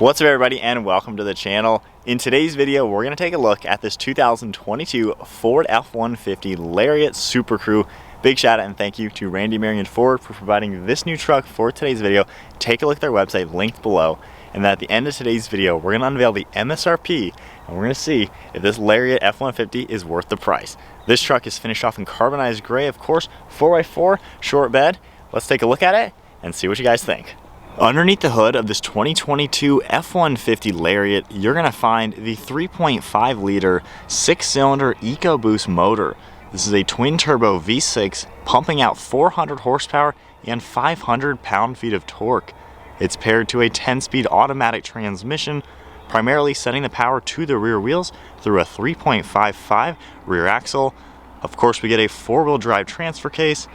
What's up everybody and welcome to the channel. In today's video we're going to take a look at this 2022 Ford F-150 Lariat Super Crew. Big shout out and thank you to Randy Marion Ford for providing this new truck for today's video. Take a look at their website linked below, and then at the end of today's video we're going to unveil the MSRP and we're going to see if this Lariat F-150 is worth the price. This truck is finished off in carbonized gray, of course, 4x4 short bed. Let's take a look at it and see what you guys think. Underneath the hood of this 2022 F-150 Lariat, you're going to find the 3.5 liter 6-cylinder EcoBoost motor. This is a twin-turbo V6 pumping out 400 horsepower and 500 pound-feet of torque. It's paired to a 10-speed automatic transmission, primarily sending the power to the rear wheels through a 3.55 rear axle. Of course, we get a 4-wheel drive transfer case.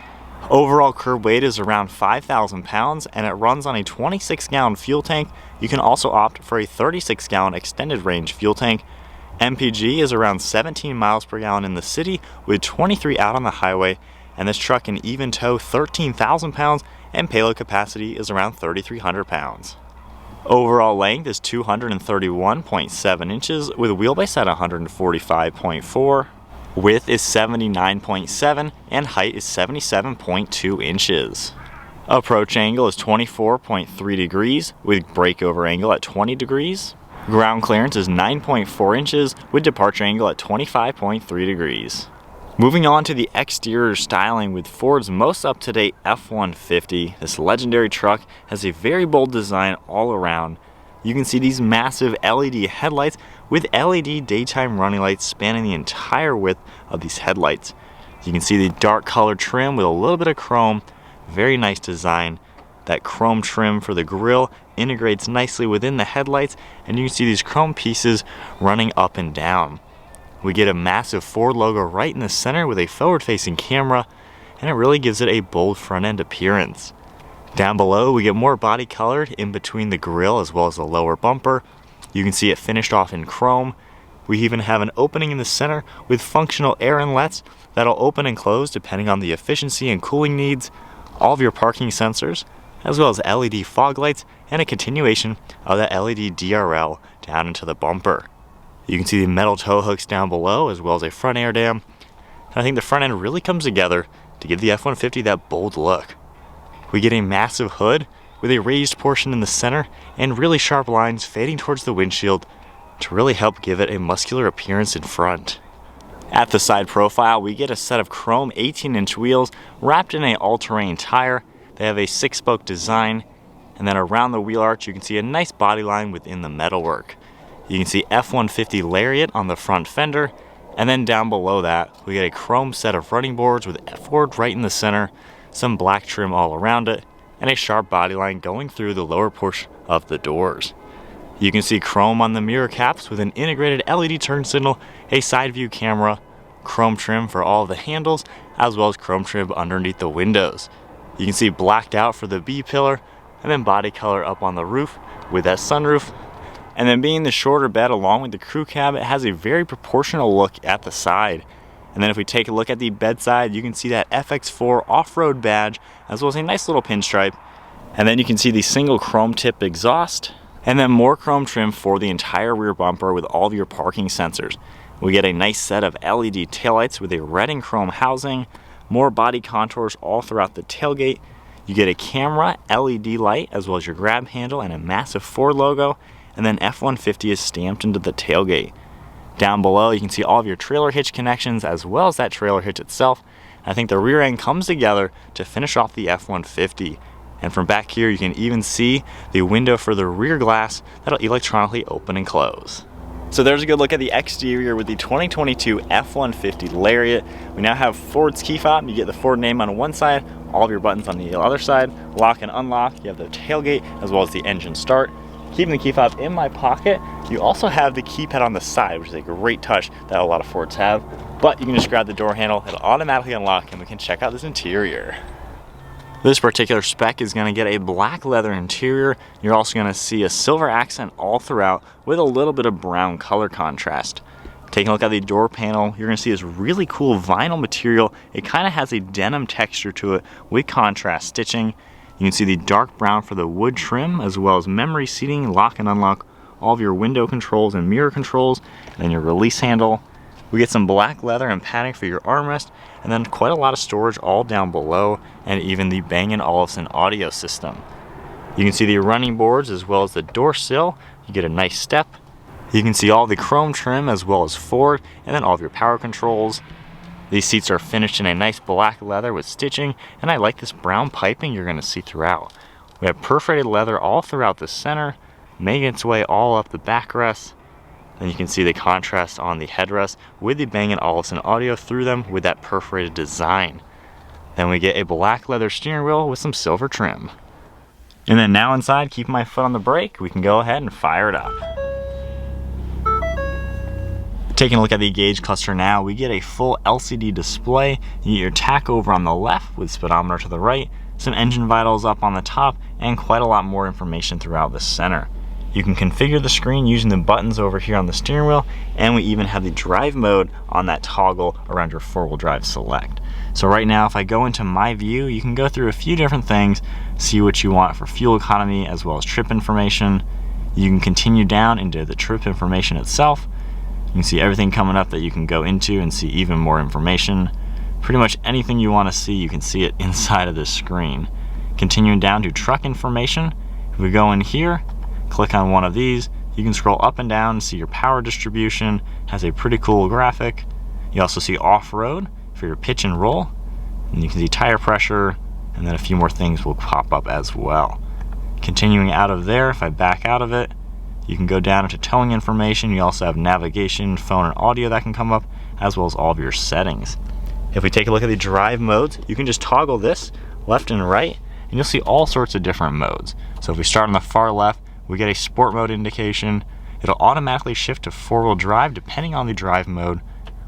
Overall curb weight is around 5,000 pounds and it runs on a 26-gallon fuel tank. You can also opt for a 36-gallon extended range fuel tank. MPG is around 17 miles per gallon in the city with 23 out on the highway, and this truck can even tow 13,000 pounds and payload capacity is around 3,300 pounds. Overall length is 231.7 inches with a wheelbase at 145.4. Width is 79.7 and height is 77.2 inches. Approach angle is 24.3 degrees with breakover angle at 20 degrees. Ground clearance is 9.4 inches with departure angle at 25.3 degrees. Moving on to the exterior styling with Ford's most up-to-date F-150, this legendary truck has a very bold design all around. You can see these massive LED headlights with LED daytime running lights spanning the entire width of these headlights. You can see the dark colored trim with a little bit of chrome. Very nice design. That chrome trim for the grille integrates nicely within the headlights, and you can see these chrome pieces running up and down. We get a massive Ford logo right in the center with a forward-facing camera, and it really gives it a bold front-end appearance. Down below we get more body colored in between the grille as well as the lower bumper. You can see it finished off in chrome. We even have an opening in the center with functional air inlets that'll open and close depending on the efficiency and cooling needs. All of your parking sensors, as well as LED fog lights and a continuation of that LED DRL down into the bumper. You can see the metal tow hooks down below as well as a front air dam. And I think the front end really comes together to give the F-150 that bold look. We get a massive hood with a raised portion in the center and really sharp lines fading towards the windshield to really help give it a muscular appearance in front. At the side profile, we get a set of chrome 18-inch wheels wrapped in an all-terrain tire. They have a 6-spoke design, and then around the wheel arch you can see a nice body line within the metalwork. You can see F-150 Lariat on the front fender, and then down below that we get a chrome set of running boards with Ford right in the center, some black trim all around it, and a sharp body line going through the lower portion of the doors. You can see chrome on the mirror caps with an integrated LED turn signal, a side view camera, chrome trim for all of the handles, as well as chrome trim underneath the windows. You can see blacked out for the B pillar, and then body color up on the roof with that sunroof. And then being the shorter bed along with the crew cab, it has a very proportional look at the side. And then if we take a look at the bedside, you can see that FX4 off-road badge, as well as a nice little pinstripe. And then you can see the single chrome tip exhaust, and then more chrome trim for the entire rear bumper with all of your parking sensors. We get a nice set of LED taillights with a red and chrome housing, more body contours all throughout the tailgate. You get a camera, LED light, as well as your grab handle and a massive Ford logo, and then F-150 is stamped into the tailgate. Down below you can see all of your trailer hitch connections as well as that trailer hitch itself. I think the rear end comes together to finish off the F-150. And from back here you can even see the window for the rear glass that'll electronically open and close. So there's a good look at the exterior with the 2022 F-150 Lariat. We now have Ford's key fob. You get the Ford name on one side, all of your buttons on the other side, lock and unlock. You have the tailgate as well as the engine start. Keeping the key fob in my pocket, you also have the keypad on the side, which is a great touch that a lot of Fords have. But you can just grab the door handle, it'll automatically unlock, and we can check out this interior. This particular spec is going to get a black leather interior. You're also going to see a silver accent all throughout with a little bit of brown color contrast. Taking a look at the door panel, you're going to see this really cool vinyl material. It kind of has a denim texture to it with contrast stitching. You can see the dark brown for the wood trim, as well as memory seating, lock and unlock, all of your window controls and mirror controls, and then your release handle. We get some black leather and padding for your armrest, and then quite a lot of storage all down below, and even the Bang & Olufsen audio system. You can see the running boards as well as the door sill. You get a nice step. You can see all the chrome trim as well as Ford, and then all of your power controls. These seats are finished in a nice black leather with stitching, and I like this brown piping you're going to see throughout. We have perforated leather all throughout the center, making its way all up the backrest. Then you can see the contrast on the headrest with the Bang & Olufsen audio through them with that perforated design. Then we get a black leather steering wheel with some silver trim. And then now inside, keep my foot on the brake, we can go ahead and fire it up. Taking a look at the gauge cluster now, we get a full LCD display. You get your tachover on the left with speedometer to the right, some engine vitals up on the top, and quite a lot more information throughout the center. You can configure the screen using the buttons over here on the steering wheel, and we even have the drive mode on that toggle around your four-wheel drive select. So right now, if I go into my view, you can go through a few different things, see what you want for fuel economy as well as trip information. You can continue down into the trip information itself. You can see everything coming up that you can go into and see even more information. Pretty much anything you want to see, you can see it inside of this screen. Continuing down to truck information, if we go in here, click on one of these, you can scroll up and down and see your power distribution. Has a pretty cool graphic. You also see off-road for your pitch and roll, and you can see tire pressure, and then a few more things will pop up as well. Continuing out of there, if I back out of it, you can go down into towing information. You also have navigation, phone, and audio that can come up, as well as all of your settings. If we take a look at the drive modes, you can just toggle this left and right, and you'll see all sorts of different modes. So if we start on the far left, we get a sport mode indication. It'll automatically shift to four-wheel drive depending on the drive mode.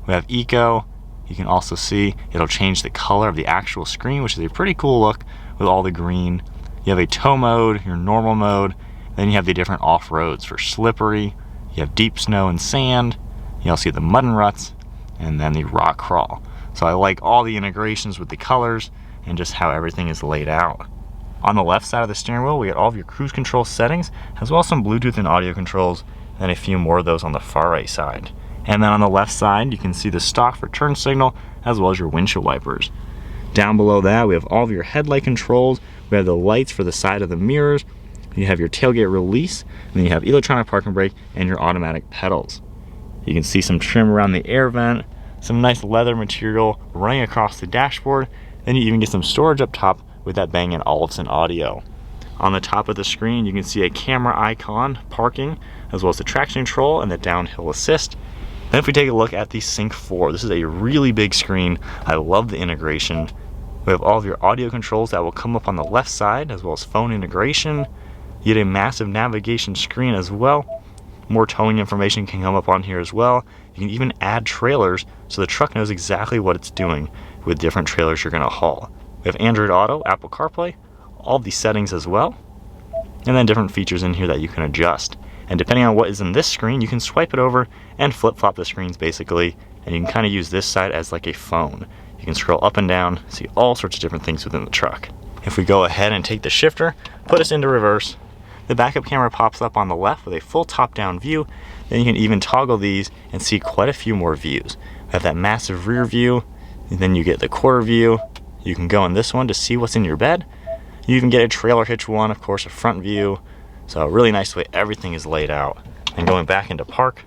We have eco. You can also see it'll change the color of the actual screen, which is a pretty cool look with all the green. You have a tow mode, your normal mode. Then you have the different off-roads for slippery. You have deep snow and sand. You also see the mud and ruts, and then the rock crawl. So I like all the integrations with the colors and just how everything is laid out. On the left side of the steering wheel, we get all of your cruise control settings, as well as some Bluetooth and audio controls, and a few more of those on the far right side. And then on the left side, you can see the stock for turn signal, as well as your windshield wipers. Down below that, we have all of your headlight controls. We have the lights for the side of the mirrors. You have your tailgate release, and then you have electronic parking brake and your automatic pedals. You can see some trim around the air vent, some nice leather material running across the dashboard, then you even get some storage up top with that Bang & Olufsen audio. On the top of the screen, you can see a camera icon, parking, as well as the traction control and the downhill assist. Then if we take a look at the Sync 4, this is a really big screen. I love the integration. We have all of your audio controls that will come up on the left side, as well as phone integration. You get a massive navigation screen as well. More towing information can come up on here as well. You can even add trailers so the truck knows exactly what it's doing with different trailers you're going to haul. We have Android Auto, Apple CarPlay, all of these settings as well, and then different features in here that you can adjust. And depending on what is in this screen, you can swipe it over and flip-flop the screens basically, and you can kind of use this side as like a phone. You can scroll up and down, see all sorts of different things within the truck. If we go ahead and take the shifter, put us into reverse, the backup camera pops up on the left with a full top-down view. Then you can even toggle these and see quite a few more views. We have that massive rear view, and then you get the quarter view. You can go in this one to see what's in your bed. You even get a trailer hitch one, of course, a front view. So really nice the way everything is laid out. And going back into park,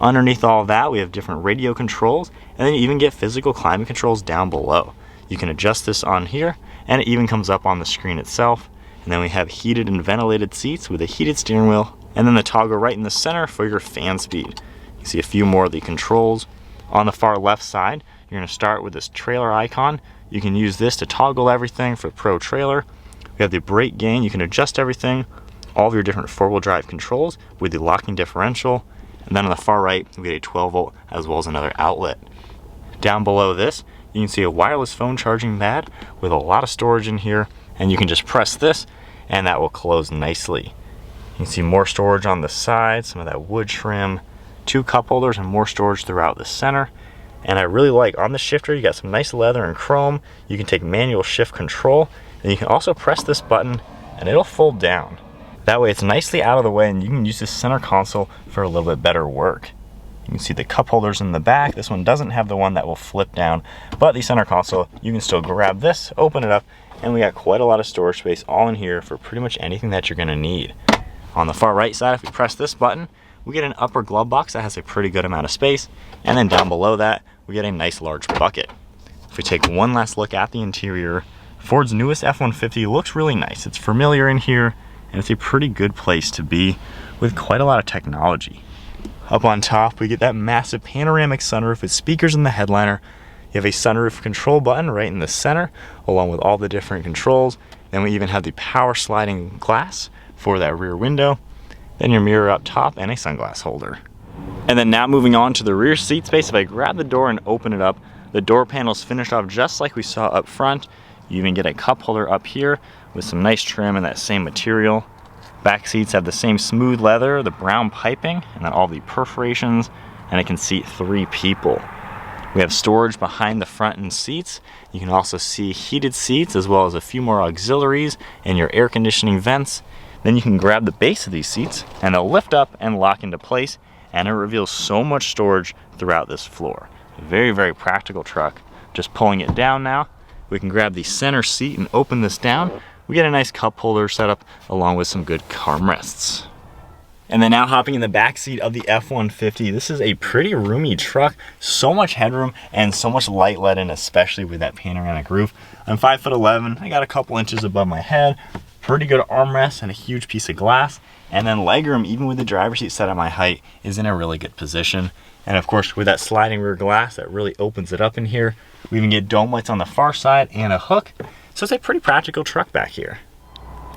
underneath all of that, we have different radio controls, and then you even get physical climate controls down below. You can adjust this on here, and it even comes up on the screen itself. And then we have heated and ventilated seats with a heated steering wheel, and then the toggle right in the center for your fan speed. You see a few more of the controls. On the far left side, you're going to start with this trailer icon. You can use this to toggle everything for Pro Trailer. We have the brake gain. You can adjust everything, all of your different four-wheel drive controls with the locking differential. And then on the far right, we get a 12-volt as well as another outlet. Down below this, you can see a wireless phone charging pad with a lot of storage in here. And you can just press this, and that will close nicely. You can see more storage on the side, some of that wood trim, 2 cup holders, and more storage throughout the center. And I really like on the shifter, you got some nice leather and chrome. You can take manual shift control, Then you can also press this button and it'll fold down. That way it's nicely out of the way and you can use this center console for a little bit better work. You can see the cup holders in the back. This one doesn't have the one that will flip down, but the center console, you can still grab this, open it up, and we got quite a lot of storage space all in here for pretty much anything that you're gonna need. On the far right side, if we press this button, we get an upper glove box that has a pretty good amount of space, and then down below that, we get a nice large bucket. If we take one last look at the interior, Ford's newest F-150 looks really nice. It's familiar in here, and it's a pretty good place to be with quite a lot of technology. Up on top, we get that massive panoramic sunroof with speakers in the headliner. You have a sunroof control button right in the center, along with all the different controls. Then we even have the power sliding glass for that rear window. Then your mirror up top and a sunglass holder. And then now moving on to the rear seat space, if I grab the door and open it up, the door panel's finished off just like we saw up front. You even get a cup holder up here with some nice trim in that same material. Back seats have the same smooth leather, the brown piping, and then all the perforations, and it can seat 3 people. We have storage behind the front end seats. You can also see heated seats as well as a few more auxiliaries and your air conditioning vents. Then you can grab the base of these seats and they'll lift up and lock into place, and it reveals so much storage throughout this floor. Very, very practical truck. Just pulling it down now, we can grab the center seat and open this down. We get a nice cup holder set up along with some good armrests. And then now hopping in the back seat of the F-150, this is a pretty roomy truck. So much headroom and so much light let in, especially with that panoramic roof. I'm 5'11", I got a couple inches above my head. Pretty good armrest and a huge piece of glass. And then legroom, even with the driver's seat set at my height, is in a really good position. And of course, with that sliding rear glass, that really opens it up in here. We even get dome lights on the far side and a hook. So it's a pretty practical truck back here.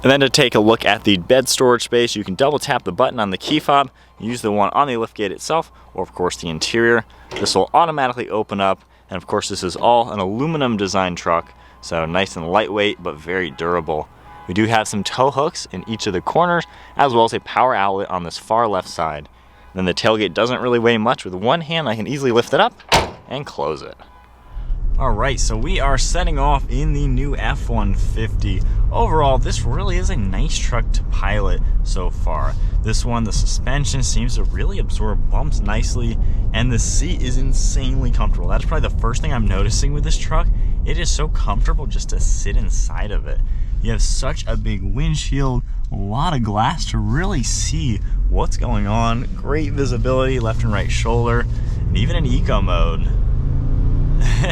And then to take a look at the bed storage space, you can double tap the button on the key fob, use the one on the liftgate itself, or of course the interior. This will automatically open up. And of course, this is all an aluminum design truck. So nice and lightweight, but very durable. We do have some tow hooks in each of the corners, as well as a power outlet on this far left side. Then the tailgate doesn't really weigh much. With one hand, I can easily lift it up and close it. All right, so we are setting off in the new F-150. Overall, this really is a nice truck to pilot so far. This one, the suspension seems to really absorb bumps nicely, and the seat is insanely comfortable. That's probably the first thing I'm noticing with this truck. It is so comfortable just to sit inside of it. You have such a big windshield, a lot of glass to really see what's going on. Great visibility, left and right shoulder, and even in eco mode.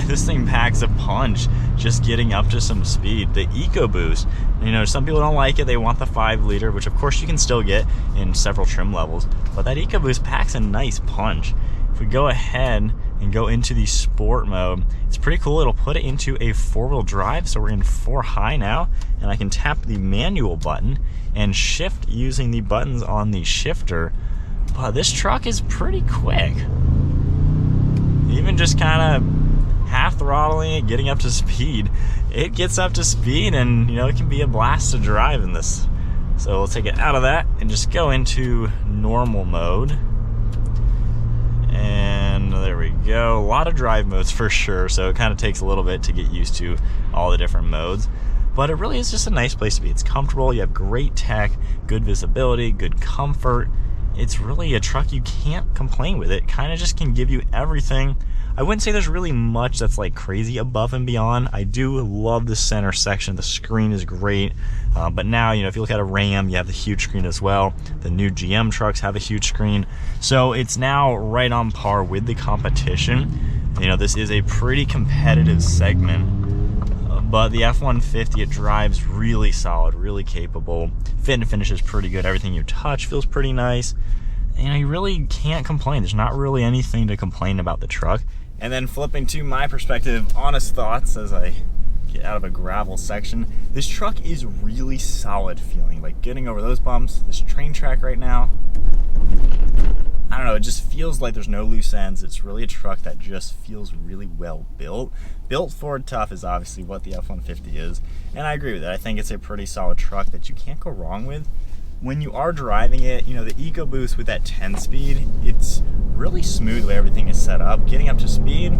This thing packs a punch just getting up to some speed. The EcoBoost, you know, some people don't like it. They want the 5-liter, which of course you can still get in several trim levels, but that EcoBoost packs a nice punch. If we go ahead and go into the sport mode, it's pretty cool. It'll put it into a 4-wheel drive, so we're in 4 high now, and I can tap the manual button and shift using the buttons on the shifter. But this truck is pretty quick. Even just kind of half throttling it, getting up to speed, it gets up to speed, and you know, it can be a blast to drive in this. So we'll take it out of that and just go into normal mode. And there we go. A lot of drive modes for sure, so it kind of takes a little bit to get used to all the different modes. But it really is just a nice place to be. It's comfortable, you have great tech, good visibility, good comfort. It's really a truck you can't complain with. It kind of just can give you everything. I wouldn't say there's really much that's like crazy above and beyond. I do love the center section. The screen is great. But now, you know, if you look at a Ram, you have the huge screen as well. The new GM trucks have a huge screen. So it's now right on par with the competition. You know, this is a pretty competitive segment. But the F-150, it drives really solid, really capable. Fit and finish is pretty good. Everything you touch feels pretty nice. You know, you really can't complain. There's not really anything to complain about the truck. And then flipping to my perspective, honest thoughts as I get out of a gravel section, this truck is really solid feeling. Like getting over those bumps, this train track right now, I don't know, it just feels like there's no loose ends. It's really a truck that just feels really well built. Built Ford tough is obviously what the F-150 is, and I agree with that. I think it's a pretty solid truck that you can't go wrong with. When you are driving it, you know, the EcoBoost with that 10-speed, it's really smooth the way everything is set up. Getting up to speed,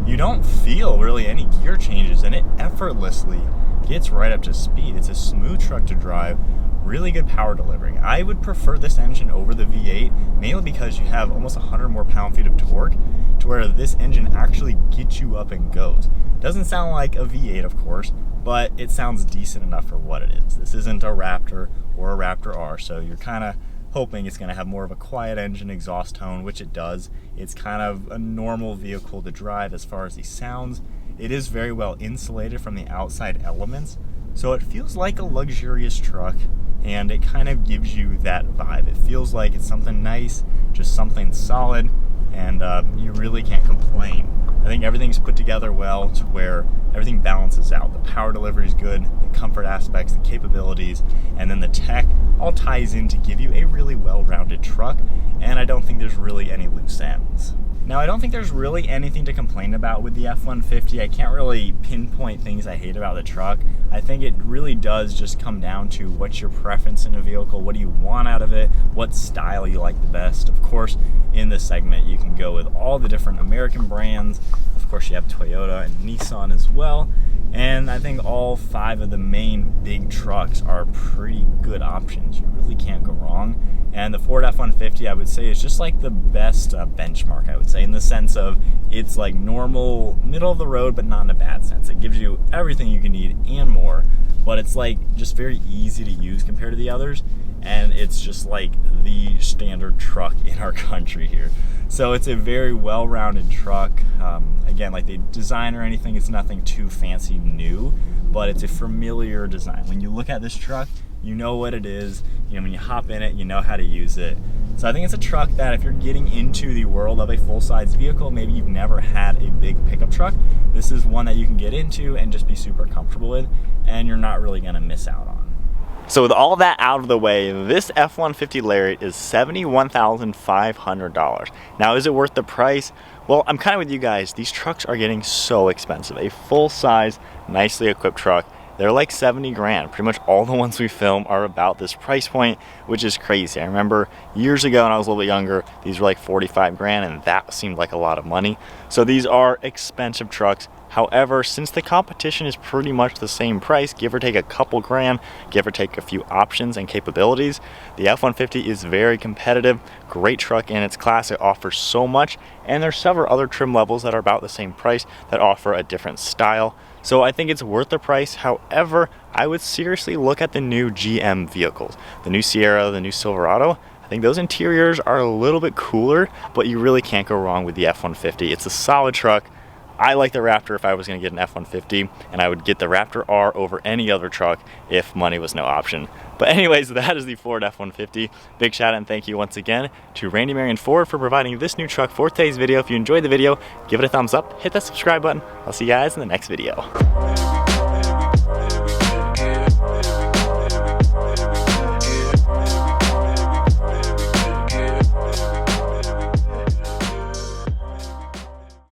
you don't feel really any gear changes, and it effortlessly gets right up to speed. It's a smooth truck to drive, really good power delivery. I would prefer this engine over the V8, mainly because you have almost 100 more pound-feet of torque, to where this engine actually gets you up and goes. Doesn't sound like a V8, of course, but it sounds decent enough for what it is. This isn't a Raptor or a Raptor R, so you're kind of hoping it's going to have more of a quiet engine exhaust tone, which it does. It's kind of a normal vehicle to drive as far as the sounds. It is very well insulated from the outside elements, so it feels like a luxurious truck, and it kind of gives you that vibe. It feels like it's something nice, just something solid, and you really can't complain. I think everything's put together well to where everything balances out. The power delivery is good, the comfort aspects, the capabilities, and then the tech all ties in to give you a really well-rounded truck, and I don't think there's really any loose ends. Now, I don't think there's really anything to complain about with the F-150. I can't really pinpoint things I hate about the truck. I think it really does just come down to what's your preference in a vehicle, what do you want out of it, what style you like the best. Of course, in this segment, you can go with all the different American brands. Of course, you have Toyota and Nissan as well. And I think all 5 of the main big trucks are pretty good options. You really can't go wrong. And the Ford F-150, I would say, is just like the best benchmark, I would say, in the sense of it's like normal, middle of the road, but not in a bad sense. It gives you everything you can need and more, but it's like just very easy to use compared to the others. And it's just like the standard truck in our country here. So it's a very well-rounded truck. Again, like the design or anything, it's nothing too fancy new, but it's a familiar design. When you look at this truck, you know what it is. You know, when you hop in it, you know how to use it. So I think it's a truck that if you're getting into the world of a full-size vehicle, maybe you've never had a big pickup truck, this is one that you can get into and just be super comfortable with, and you're not really gonna miss out on. So with all that out of the way, this F-150 Lariat is $71,500. Now, is it worth the price? Well, I'm kind of with you guys. These trucks are getting so expensive. A full-size, nicely equipped truck, they're like 70 grand. Pretty much all the ones we film are about this price point, which is crazy. I remember years ago when I was a little bit younger, these were like 45 grand, and that seemed like a lot of money. So these are expensive trucks. However, since the competition is pretty much the same price, give or take a couple grand, give or take a few options and capabilities, the F-150 is very competitive, great truck in its class. It offers so much, and there's several other trim levels that are about the same price that offer a different style. So I think it's worth the price. However, I would seriously look at the new GM vehicles, the new Sierra, the new Silverado. I think those interiors are a little bit cooler, but you really can't go wrong with the F-150. It's a solid truck. I like the Raptor if I was going to get an F-150, and I would get the Raptor R over any other truck if money was no option. But anyways, that is the Ford F-150. Big shout out and thank you once again to Randy Marion Ford for providing this new truck for today's video. If you enjoyed the video, give it a thumbs up, hit that subscribe button. I'll see you guys in the next video.